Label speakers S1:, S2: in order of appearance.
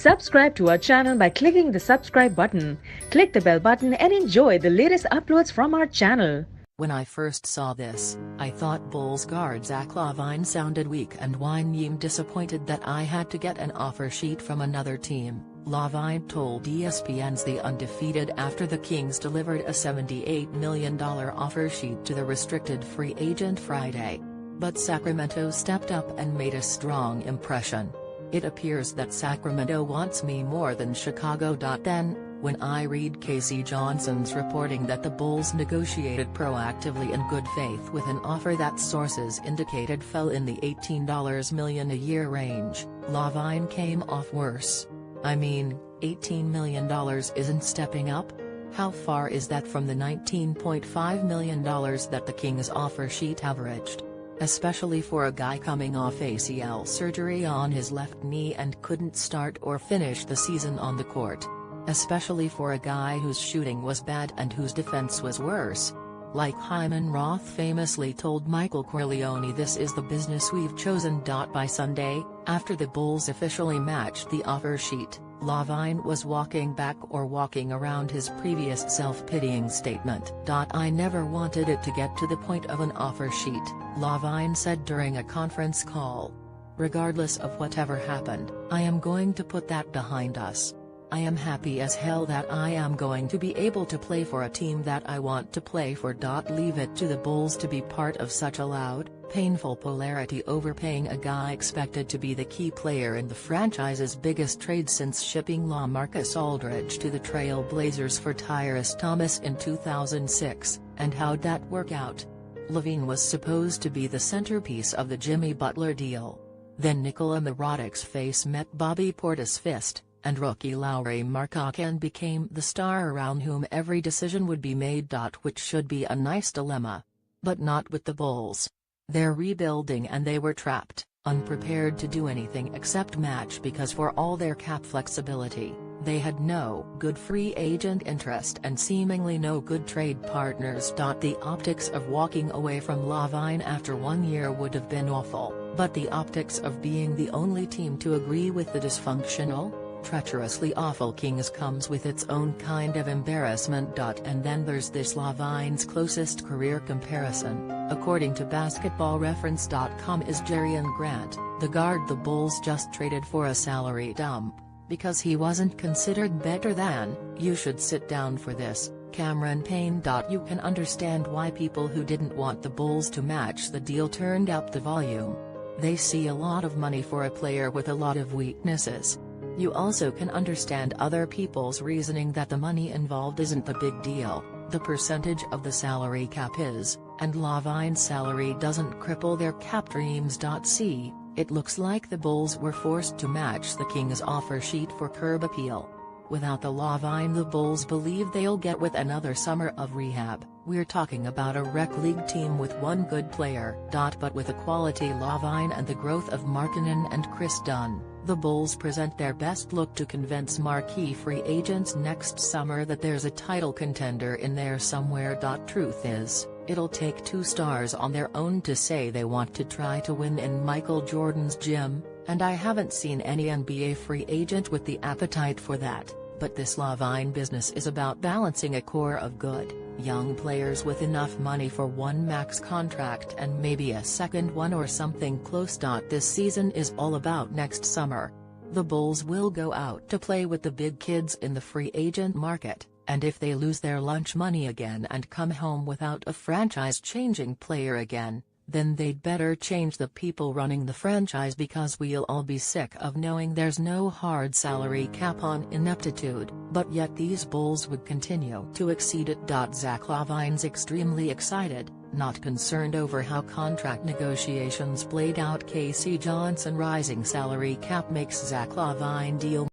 S1: Subscribe to our channel by clicking the subscribe button. Click the bell button and enjoy the latest uploads from our channel.
S2: When I first saw this, I thought Bulls guard Zach LaVine sounded weak and I'm disappointed that I had to get an offer sheet from another team, LaVine told ESPN's The Undefeated after the Kings delivered a $78 million offer sheet to the restricted free agent Friday. But Sacramento stepped up and made a strong impression. It appears that Sacramento wants me more than Chicago. Then, when I read Casey Johnson's reporting that the Bulls negotiated proactively in good faith with an offer that sources indicated fell in the $18 million a year range, LaVine came off worse. I mean, $18 million isn't stepping up? How far is that from the $19.5 million that the Kings offer sheet averaged? Especially for a guy coming off ACL surgery on his left knee and couldn't start or finish the season on the court. Especially for a guy whose shooting was bad and whose defense was worse. Like Hyman Roth famously told Michael Corleone, "This is the business we've chosen." By Sunday, after the Bulls officially matched the offer sheet, LaVine was walking back or walking around his previous self-pitying statement. "I never wanted it to get to the point of an offer sheet," LaVine said during a conference call. "Regardless of whatever happened, I am going to put that behind us. I am happy as hell that I am going to be able to play for a team that I want to play for. Leave it to the Bulls to be part of such a loud, painful polarity over paying a guy expected to be the key player in the franchise's biggest trade since shipping LaMarcus Aldridge to the Trail Blazers for Tyrese Thomas in 2006, and how'd that work out? LaVine was supposed to be the centerpiece of the Jimmy Butler deal. Then Nikola Mirotic's face met Bobby Portis' fist, and rookie Lauri Markkanen became the star around whom every decision would be made. Which should be a nice dilemma. But not with the Bulls. They're rebuilding and they were trapped, unprepared to do anything except match because for all their cap flexibility, they had no good free agent interest and seemingly no good trade partners. The optics of walking away from LaVine after 1 year would have been awful, but the optics of being the only team to agree with the dysfunctional, treacherously awful Kings comes with its own kind of embarrassment. And then there's this LaVine's closest career comparison, according to BasketballReference.com, is Jerian Grant, the guard the Bulls just traded for a salary dump. Because he wasn't considered better than. You should sit down for this, Cameron Payne. You can understand why people who didn't want the Bulls to match the deal turned up the volume. They see a lot of money for a player with a lot of weaknesses. You also can understand other people's reasoning that the money involved isn't the big deal, the percentage of the salary cap is, and LaVine's salary doesn't cripple their cap dreams. See, it looks like the Bulls were forced to match the Kings' offer sheet for curb appeal. Without the LaVine the Bulls believe they'll get with another summer of rehab. We're talking about a rec league team with one good player. But with a quality LaVine and the growth of Markkanen and Chris Dunn, the Bulls present their best look to convince marquee free agents next summer that there's a title contender in there somewhere. Truth is, it'll take 2 stars on their own to say they want to try to win in Michael Jordan's gym, and I haven't seen any NBA free agent with the appetite for that. But this LaVine business is about balancing a core of good, young players with enough money for one max contract and maybe a second one or something close. This season is all about next summer. The Bulls will go out to play with the big kids in the free agent market, and if they lose their lunch money again and come home without a franchise-changing player again, then they'd better change the people running the franchise, because we'll all be sick of knowing there's no hard salary cap on ineptitude. But yet these Bulls would continue to exceed it. Zach LaVine's extremely excited, not concerned over how contract negotiations played out. Casey Johnson: rising salary cap makes Zach LaVine deal